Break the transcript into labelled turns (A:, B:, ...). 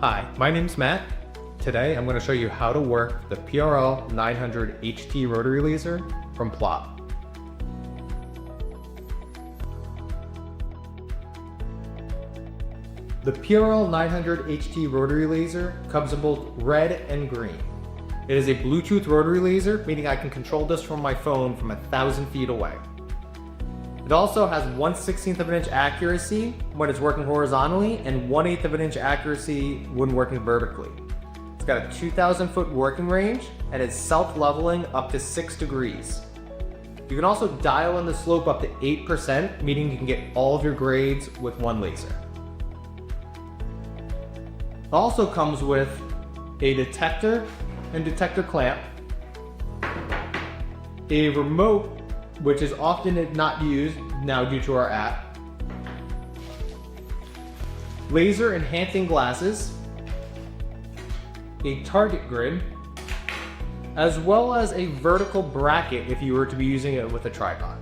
A: Hi, my name's Matt. Today I'm going to show you how to work the PRL900HT rotary laser from Plott. The PRL900HT rotary laser comes in both red and green. It is a Bluetooth rotary laser, meaning I can control this from my phone from 1,000 feet away. It also has 1/16 of an inch accuracy when it's working horizontally and 1/8 of an inch accuracy when working vertically. It's got a 2,000 foot working range and it's self-leveling up to 6 degrees. You can also dial in the slope up to 8%, meaning you can get all of your grades with one laser. It also comes with a detector and detector clamp, a remote which is often not used now due to our app, laser enhancing glasses, a target grid, as well as a vertical bracket if you were to be using it with a tripod.